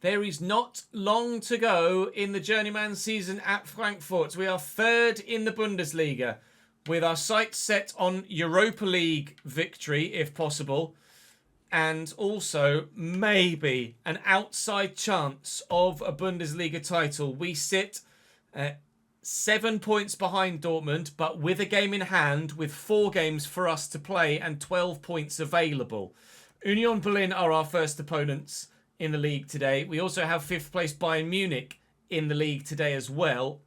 There is not long to go in the Journeyman season at Frankfurt. We are third in the Bundesliga with our sights set on Europa League victory, if possible, and also maybe an outside chance of a Bundesliga title. We sit 7 points behind Dortmund, but with a game in hand, with 4 games for us to play and 12 points available. Union Berlin are our first opponents in the league today. We also have 5th place Bayern Munich in the league today as well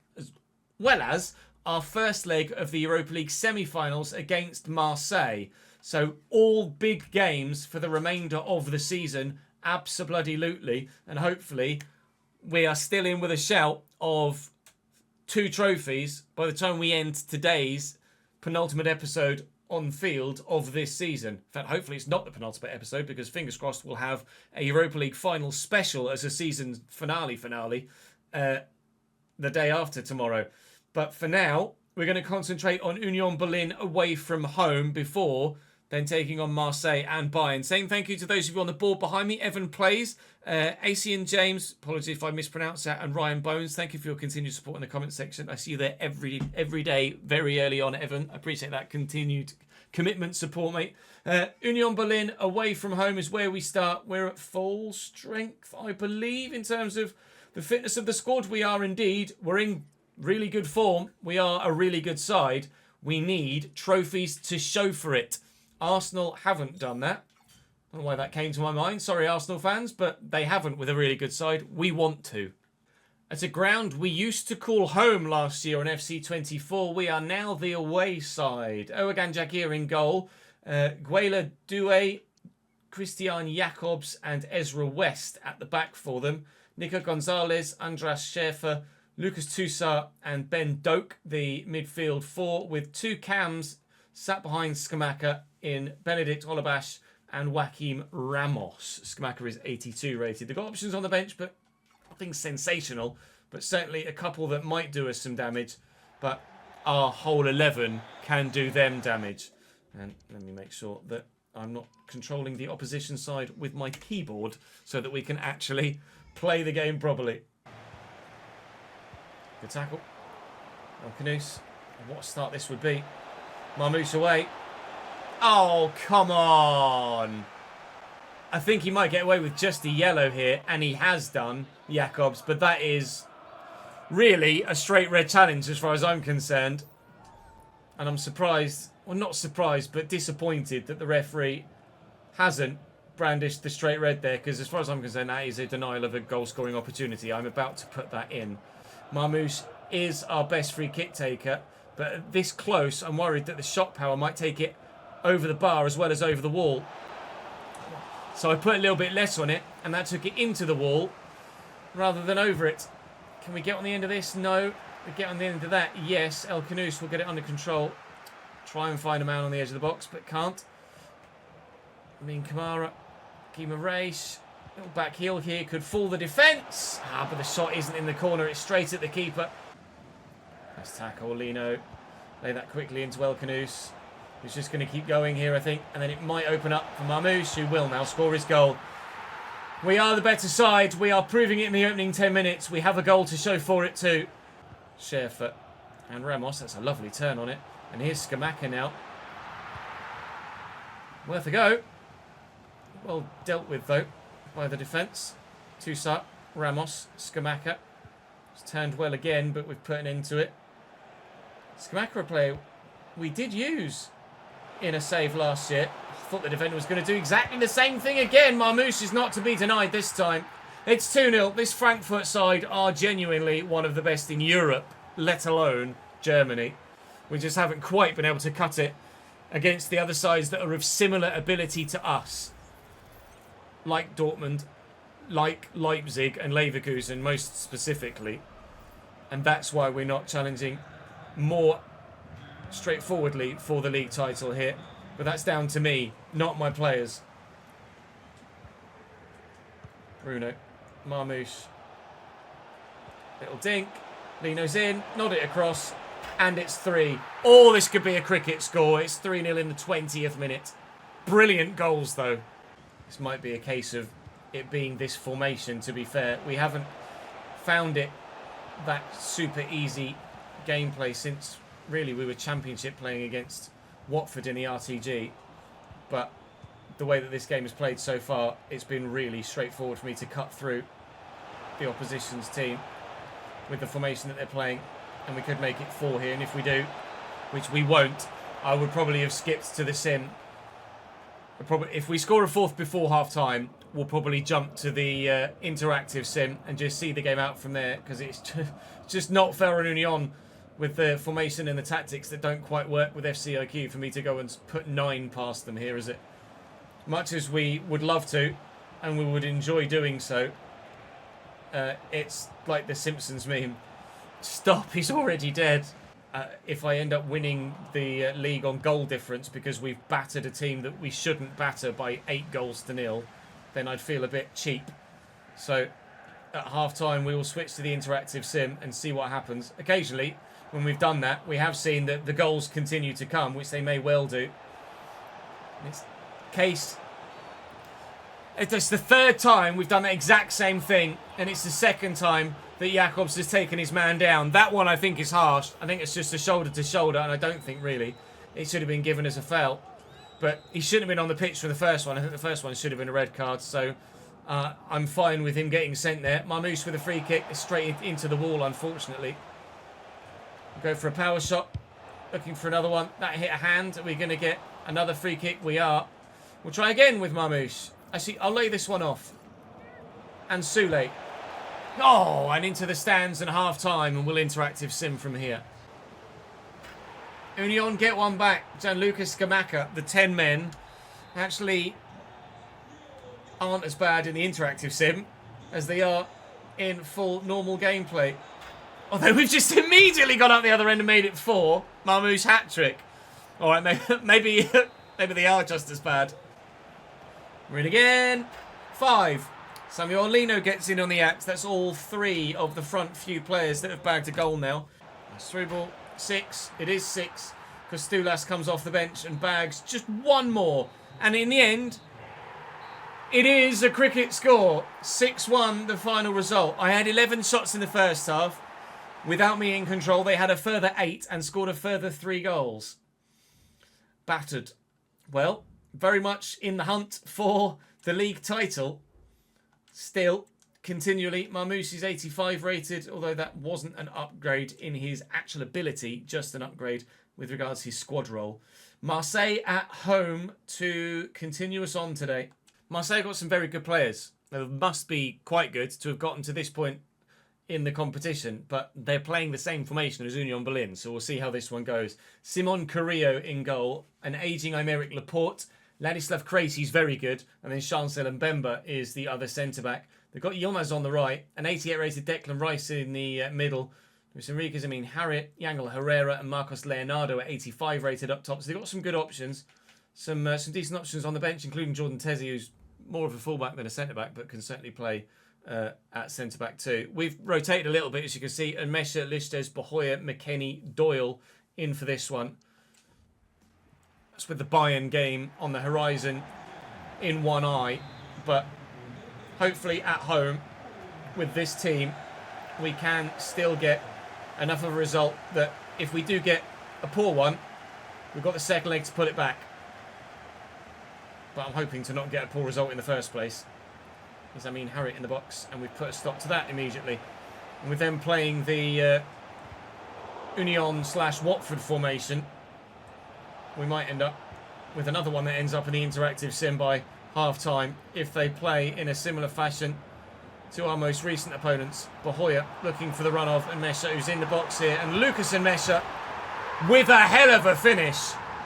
as our first leg of the Europa League semi-finals against Marseille. So all big games for the remainder of the season, abso-bloody-lutely, and hopefully we are still in with a shout of 2 trophies by the time we end today's penultimate episode on field of this season. In fact, hopefully it's not the penultimate episode, because fingers crossed we'll have a Europa League final special as a season finale the day after tomorrow. But for now, we're going to concentrate on Union Berlin away from home before then taking on Marseille and Bayern. Saying thank you to those of you on the board behind me. Evan Plays, AC and James, apologies if I mispronounce that, and Ryan Bones. Thank you for your continued support in the comment section. I see you there every day, very early on, Evan. I appreciate that continued commitment, support, mate. Union Berlin away from home is where we start. We're at full strength, I believe, in terms of the fitness of the squad. We are indeed. We're in really good form. We are a really good side. We need trophies to show for it. Arsenal haven't done that. I don't know why that came to my mind. Sorry, Arsenal fans, but they haven't with a really good side. We want to. At a ground we used to call home last year on FC24, we are now the away side. Owagan Jagir in goal. Guela Doué, Christian Jacobs and Ezra West at the back for them. Nico Gonzalez, Andras Schäfer, Lucas Toussaint and Ben Doak, the midfield 4, with 2 cams sat behind Scamacca in Benedict Olabash and Joaquim Ramos. Scamacca is 82 rated. They've got options on the bench, but nothing sensational. But certainly a couple that might do us some damage. But our whole 11 can do them damage. And let me make sure that I'm not controlling the opposition side with my keyboard so that we can actually play the game properly. Good tackle. Elkanous. What a start this would be. Marmouche away. Oh, come on. I think he might get away with just a yellow here, and he has done, Jacobs, but that is really a straight red challenge as far as I'm concerned. And I'm surprised, well, not surprised, but disappointed that the referee hasn't brandished the straight red there, because as far as I'm concerned, that is a denial of a goal-scoring opportunity. I'm about to put that in. Marmouche is our best free kick taker, but this close, I'm worried that the shot power might take it over the bar as well as over the wall. So I put a little bit less on it, and that took it into the wall rather than over it. Can we get on the end of this? No. We get on the end of that? Yes. Elkanous will get it under control. Try and find a man on the edge of the box, but can't. I mean, Kamara, Guimaraes, little back heel here, could fool the defence. But the shot isn't in the corner, it's straight at the keeper. Nice tackle, Lino. Lay that quickly into Elkanous, who's just going to keep going here, I think. And then it might open up for Marmouche, who will now score his goal. We are the better side. We are proving it in the opening 10 minutes. We have a goal to show for it too. Schäfer and Ramos. That's a lovely turn on it. And here's Scamacca now. Worth a go. Well dealt with, though, by the defence. Toussaint, Ramos, Scamacca. It's turned well again, but we've put an end to it. Scamacca, a player we did use in a save last year. I thought the defender was going to do exactly the same thing again. Marmouche is not to be denied this time. It's 2-0. This Frankfurt side are genuinely one of the best in Europe, let alone Germany. We just haven't quite been able to cut it against the other sides that are of similar ability to us. Like Dortmund, like Leipzig and Leverkusen most specifically. And that's why we're not challenging more straightforwardly for the league title here. But that's down to me, not my players. Bruno, Marmouche. Little dink. Lino's in, nod it across, and it's 3. Oh, this could be a cricket score. It's 3-0 in the 20th minute. Brilliant goals, though. This might be a case of it being this formation, to be fair. We haven't found it that super easy gameplay since, really, we were Championship playing against Watford in the RTG. But the way that this game is played so far, it's been really straightforward for me to cut through the opposition's team with the formation that they're playing. And we could make it 4 here, and if we do, which we won't, I would probably have skipped to the sim. If we score a 4th before half-time, we'll probably jump to the interactive sim and just see the game out from there, because it's just not fair on Union with the formation and the tactics that don't quite work with FCIQ for me to go and put 9 past them here, is it? Much as we would love to, and we would enjoy doing so, it's like the Simpsons meme. Stop, he's already dead. If I end up winning the league on goal difference because we've battered a team that we shouldn't batter by 8 goals to 0, then I'd feel a bit cheap. So at half-time, we will switch to the interactive sim and see what happens. Occasionally, when we've done that, we have seen that the goals continue to come, which they may well do. In this case, it's the 3rd time we've done the exact same thing, and it's the 2nd time that Jacobs has taken his man down. That one I think is harsh. I think it's just a shoulder to shoulder, and I don't think really it should have been given as a foul. But he shouldn't have been on the pitch for the first one. I think the first one should have been a red card, so I'm fine with him getting sent there. Marmouche with a free kick straight into the wall, unfortunately. We'll go for a power shot, looking for another one. That hit a hand. Are we going to get another free kick? We are. We'll try again with Marmouche. Actually, I'll lay this one off. And Soulé. Oh, and into the stands and half-time, and we'll interactive sim from here. Union get one back. Gianluca Scamacca, the 10 men, actually aren't as bad in the interactive sim as they are in full normal gameplay. Although we've just immediately gone up the other end and made it 4. Marmouche hat-trick. All right, maybe they are just as bad. We're in again. 5. Samuel Lino gets in on the act. That's all 3 of the front few players that have bagged a goal now. Nice through ball. 6. It is 6. Kostulas comes off the bench and bags just one more. And in the end, it is a cricket score. 6-1, the final result. I had 11 shots in the first half. Without me in control, they had a further 8 and scored a further 3 goals. Battered. Well, very much in the hunt for the league title. Still, continually, Marmouche is 85 rated, although that wasn't an upgrade in his actual ability, just an upgrade with regards to his squad role. Marseille at home to continue us on today. Marseille got some very good players. They must be quite good to have gotten to this point in the competition, but they're playing the same formation as Union Berlin, so we'll see how this one goes. Simon Carrillo in goal, an ageing Aymeric Laporte. Ladislav Krejci's very good, and then Chancel Mbemba is the other centre-back. They've got Yilmaz on the right, an 88-rated Declan Rice in the middle. Luis Enriquez, Harriet, Yangel Herrera, and Marcos Leonardo at 85-rated up top. So they've got some good options, some decent options on the bench, including Jordan Tezzi, who's more of a fullback than a centre-back, but can certainly play at centre-back too. We've rotated a little bit, as you can see, and Mesha, Lichtes, Bahoya, McKennie, Doyle in for this one. That's with the Bayern game on the horizon in one eye. But hopefully at home with this team, we can still get enough of a result that if we do get a poor one, we've got the second leg to put it back. But I'm hoping to not get a poor result in the first place. There's Harriet in the box, and we've put a stop to that immediately. And with them playing the Union/Watford formation, we might end up with another one that ends up in the interactive sim by half-time if they play in a similar fashion to our most recent opponents. Bahoya looking for the run-off, and Mesha, who's in the box here. And Lucas and Mesha, with a hell of a finish,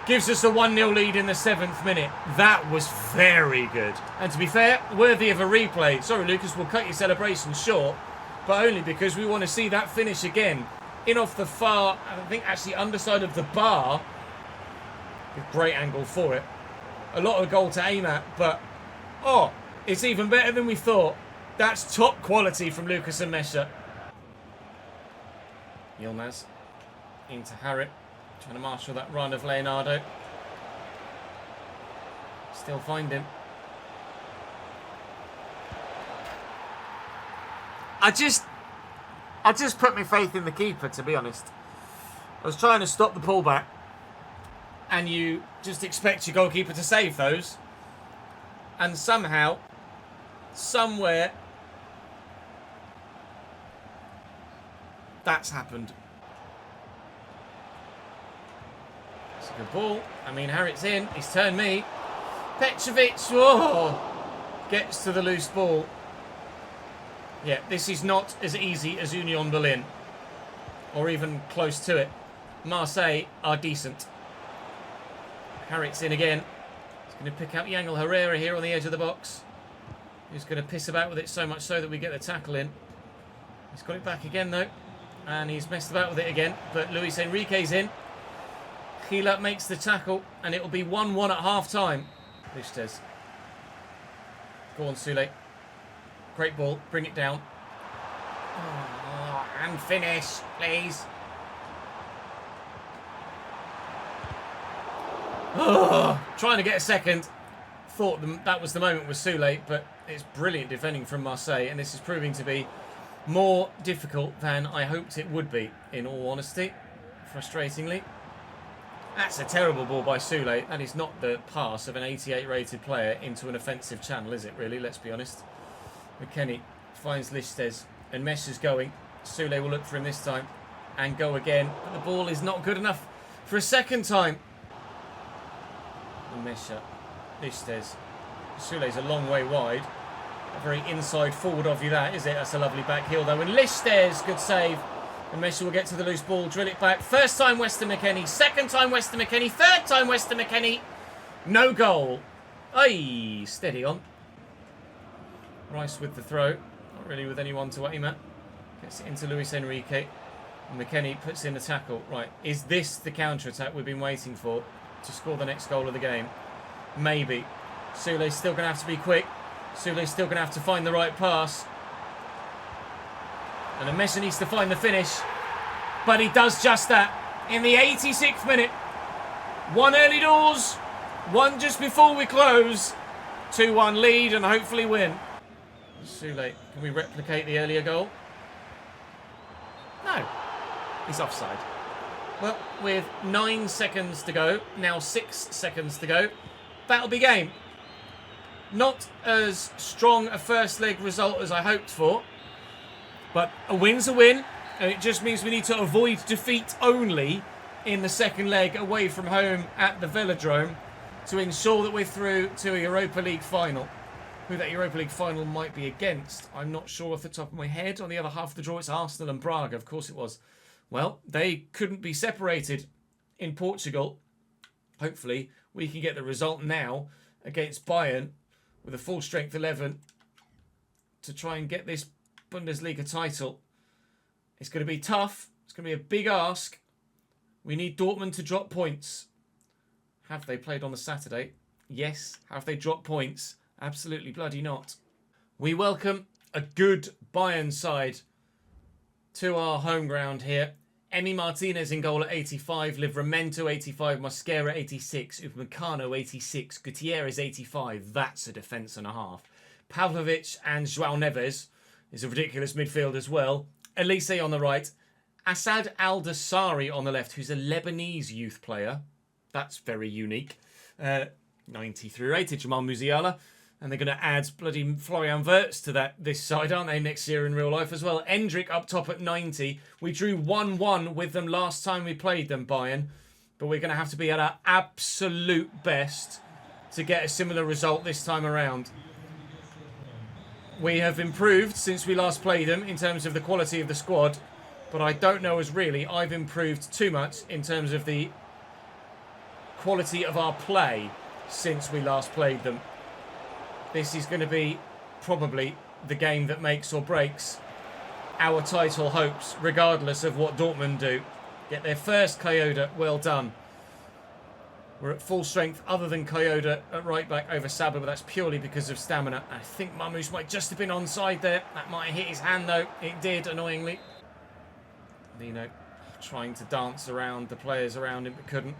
gives us a 1-0 lead in the 7th minute. That was very good. And to be fair, worthy of a replay. Sorry, Lucas, we'll cut your celebration short, but only because we want to see that finish again. In off the far, I think actually underside of the bar. Great angle for it. A lot of goal to aim at, but oh, it's even better than we thought. That's top quality from Lucas and Mesha. Yilmaz into Harriet, trying to marshal that run of Leonardo. Still find him. I just put my faith in the keeper, to be honest. I was trying to stop the pullback, and you just expect your goalkeeper to save those, and somehow, somewhere, that's happened. It's a good ball. I mean, Harriet's in. He's turned me. Petrovic, gets to the loose ball. Yeah, this is not as easy as Union Berlin, or even close to it. Marseille are decent. Harriet's in again. He's going to pick out Yangel Herrera here on the edge of the box. He's going to piss about with it so much so that we get the tackle in. He's got it back again though, and he's messed about with it again, but Luis Enrique's in. Gila makes the tackle, and it will be 1-1 at half-time. Lichtes. Go on, Sule. Great ball. Bring it down. Oh, and finish, please. Oh, trying to get a second. Thought that was the moment with Sule, but it's brilliant defending from Marseille, and this is proving to be more difficult than I hoped it would be, in all honesty. Frustratingly. That's a terrible ball by Sule. That is not the pass of an 88 rated player into an offensive channel, is it really? Let's be honest. McKennie finds Lichtes, and Mesh is going. Sule will look for him this time and go again, but the ball is not good enough for a second time. And Mesha, Lichtes. Sule's a long way wide. A very inside forward of you, that, is it? That's a lovely back heel though. And Lichtes, good save. And Mesha will get to the loose ball, drill it back. First time Weston McKennie, second time Weston McKennie, third time Weston McKennie. No goal. Aye, steady on. Rice with the throw. Not really with anyone to aim at. Gets it into Luis Enrique. And McKennie puts in the tackle. Right, is this the counter-attack we've been waiting for to score the next goal of the game? Maybe. Sule's still going to have to be quick. Sule's still going to have to find the right pass. And Mesha needs to find the finish. But he does just that. In the 86th minute. One early doors. One just before we close. 2-1 lead and hopefully win. Sule, can we replicate the earlier goal? No. He's offside. Well, with 9 seconds to go, now 6 seconds to go, that'll be game. Not as strong a first leg result as I hoped for, but a win's a win, and it just means we need to avoid defeat only in the second leg away from home at the Velodrome to ensure that we're through to a Europa League final. Who that Europa League final might be against, I'm not sure off the top of my head. On the other half of the draw, it's Arsenal and Braga. Of course it was. Well, they couldn't be separated in Portugal. Hopefully, we can get the result now against Bayern with a full strength 11 to try and get this Bundesliga title. It's going to be tough. It's going to be a big ask. We need Dortmund to drop points. Have they played on the Saturday? Yes. Have they dropped points? Absolutely bloody not. We welcome a good Bayern side to our home ground here. Emi Martinez in goal at 85, Livramento 85, Mosquera 86, Upamecano 86, Gutierrez 85. That's a defence and a half. Pavlovic and João Neves is a ridiculous midfield as well. Elise on the right. Assad Al-Dassari on the left, who's a Lebanese youth player. That's very unique. 93 rated, Jamal Musiala. And they're going to add bloody Florian Wirtz to this side, aren't they, next year in real life as well. Endrick up top at 90. We drew 1-1 with them last time we played them, Bayern. But we're going to have to be at our absolute best to get a similar result this time around. We have improved since we last played them in terms of the quality of the squad. But I don't know as really I've improved too much in terms of the quality of our play since we last played them. This is going to be probably the game that makes or breaks our title hopes, regardless of what Dortmund do. Get their first Coyote, well done. We're at full strength other than Coyote at right back over Saba, but that's purely because of stamina. I think Mamouche might just have been onside there. That might have hit his hand though. It did, annoyingly. Lino trying to dance around the players around him, but couldn't.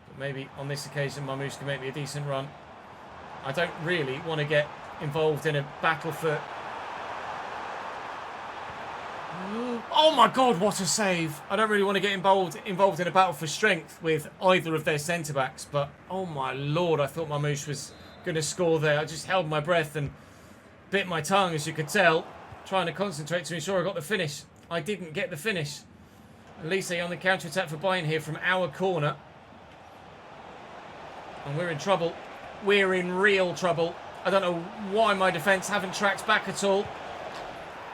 But maybe on this occasion Mamouche can make me a decent run. I don't really want to get involved in a battle for Oh my God, what a save. I don't really want to get involved in a battle for strength with either of their centre-backs, but oh my Lord, I thought Marmouche was going to score there. I just held my breath and bit my tongue, as you could tell, trying to concentrate to ensure I got the finish. I didn't get the finish. Elise on the counter-attack for Bayern here from our corner. And we're in trouble. We're in real trouble. I don't know why my defence haven't tracked back at all.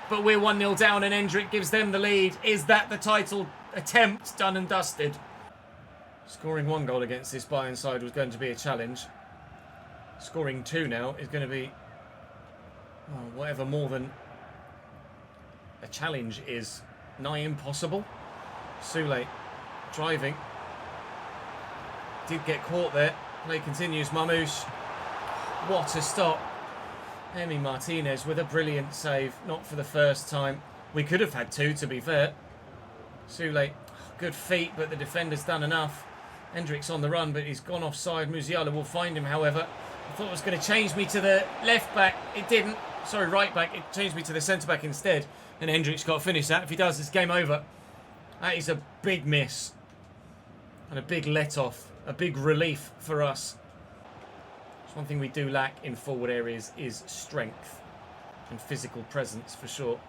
But we're 1-0 down and Endrick gives them the lead. Is that the title attempt done and dusted? Scoring 1 goal against this Bayern side was going to be a challenge. Scoring 2 now is going to be whatever more than a challenge is. Nigh impossible. Sule driving. Did get caught there. Play continues. Marmouche. What a stop. Emi Martinez with a brilliant save. Not for the first time. We could have had 2, to be fair. Sule, good feet, but the defender's done enough. Hendricks on the run, but he's gone offside. Musiala will find him, however. I thought it was going to change me to the left back. It didn't. Sorry, right back. It changed me to the centre back instead. And Hendricks got to finish that. If he does, it's game over. That is a big miss. And a big let-off. A big relief for us. One thing we do lack in forward areas is strength and physical presence, for sure.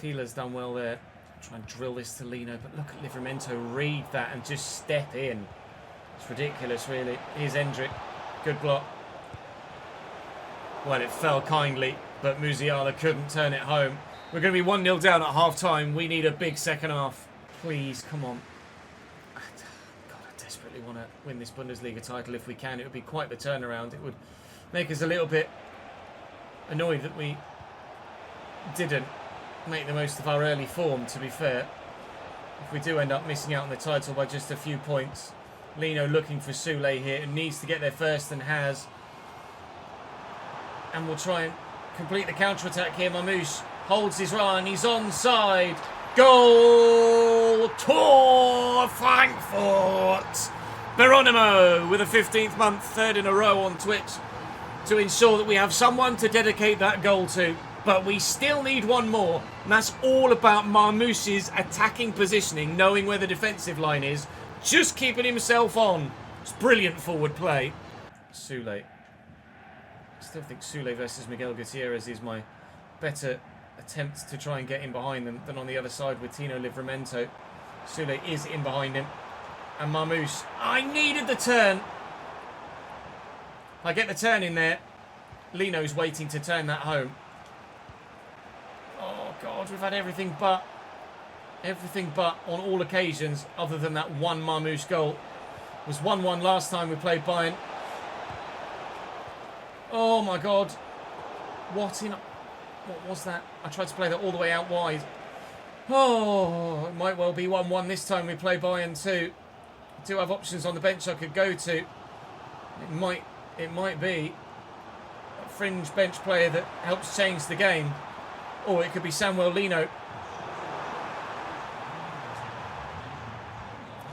Gila's done well there. Try and drill this to Lino, but look at Livramento read that and just step in. It's ridiculous, really. Here's Endrick. Good block. Well, it fell kindly, but Musiala couldn't turn it home. We're going to be 1-0 down at half-time. We need a big second half. Please, come on. Want to win this Bundesliga title if we can. It would be quite the turnaround. It would make us a little bit annoyed that we didn't make the most of our early form, to be fair. If we do end up missing out on the title by just a few points. Lino looking for Sule here and needs to get there first and has. And we'll try and complete the counter-attack here. Marmouche holds his run. He's onside. Goal to Frankfurt. Beronimo with a 15th month, 3rd in a row on Twitch, to ensure that we have someone to dedicate that goal to. But we still need one more, and that's all about Marmouche's attacking positioning, knowing where the defensive line is, just keeping himself on. It's brilliant forward play. Sule. I still think Sule versus Miguel Gutierrez is my better attempt to try and get in behind them than on the other side with Tino Livramento. Sule is in behind him. And Marmouche, I needed the turn. I get the turn in there. Lino's waiting to turn that home. Oh, God, we've had everything but on all occasions, other than that one Marmouche goal. It was 1-1 last time we played Bayern. Oh, my God. What was that? I tried to play that all the way out wide. Oh, it might well be 1-1 this time we play Bayern too. I do have options on the bench I could go to. It might be a fringe bench player that helps change the game. Or it could be Samuel Lino.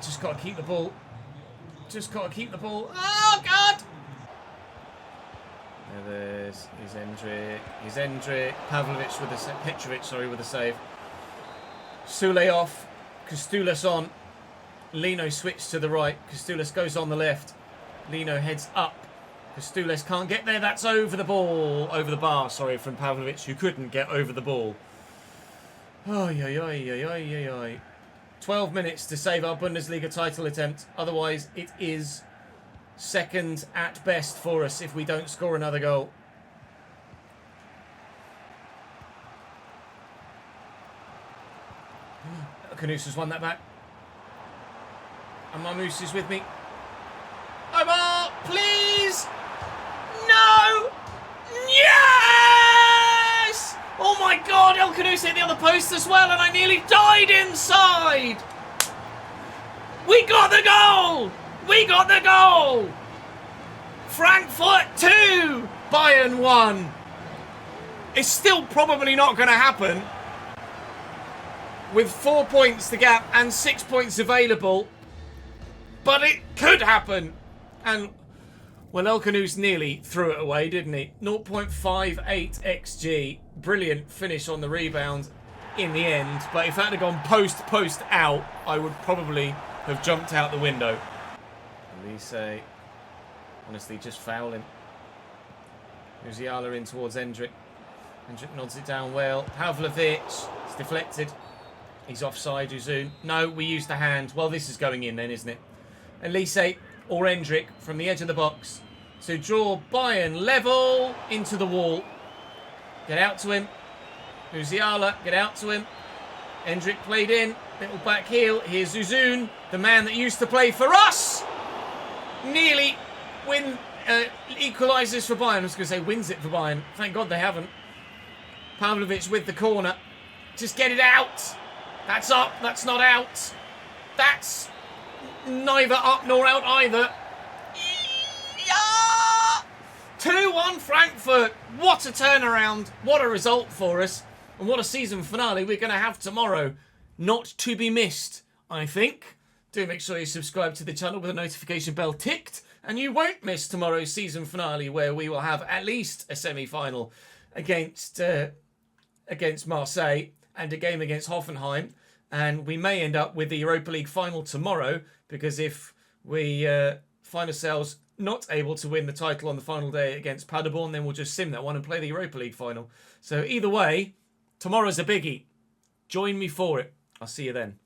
Just got to keep the ball. Just got to keep the ball. Oh, God! There's Endrick. He's Endrick. Pavlovic with a Petrovic, sorry, with a save. Sule off. Kostulas on. Lino switched to the right. Kostulas goes on the left. Lino heads up. Kostulas can't get there. That's over the ball. Over the bar, sorry, from Pavlovic, who couldn't get over the ball. Oh, 12 minutes to save our Bundesliga title attempt. Otherwise, it is second at best for us if we don't score another goal. Canus has won that back. And Marmouche is with me. Omar, please! No! Yes! Oh my God, El Canus hit the other post as well, and I nearly died inside! We got the goal! We got the goal! Frankfurt 2, Bayern 1. It's still probably not going to happen. With 4 points the gap and 6 points available. But it could happen. And, well, El Canus nearly threw it away, didn't he? 0.58 XG. Brilliant finish on the rebound. in the end. But if that had gone post out, I would probably have jumped out the window. Elise, honestly, just fouling. Musiala in towards Endrick. Endrick nods it down well. Pavlovic, it's deflected. He's offside, Uzun. No, we used the hand. Well, this is going in then, isn't it? Elise or Endrick from the edge of the box to draw Bayern level into the wall. Get out to him. Musiala, get out to him. Endrick played in. Little back heel. Here's Uzun, the man that used to play for us. Nearly equalises for Bayern. I was going to say wins it for Bayern. Thank God they haven't. Pavlovic with the corner. Just get it out. That's up. That's not out. That's neither up nor out either. 2-1 Frankfurt. What a turnaround. What a result for us. And what a season finale we're going to have tomorrow. Not to be missed, I think. Do make sure you subscribe to the channel with the notification bell ticked. And you won't miss tomorrow's season finale where we will have at least a semi-final against Marseille and a game against Hoffenheim. And we may end up with the Europa League final tomorrow, because if we find ourselves not able to win the title on the final day against Paderborn, then we'll just sim that one and play the Europa League final. So either way, tomorrow's a biggie. Join me for it. I'll see you then.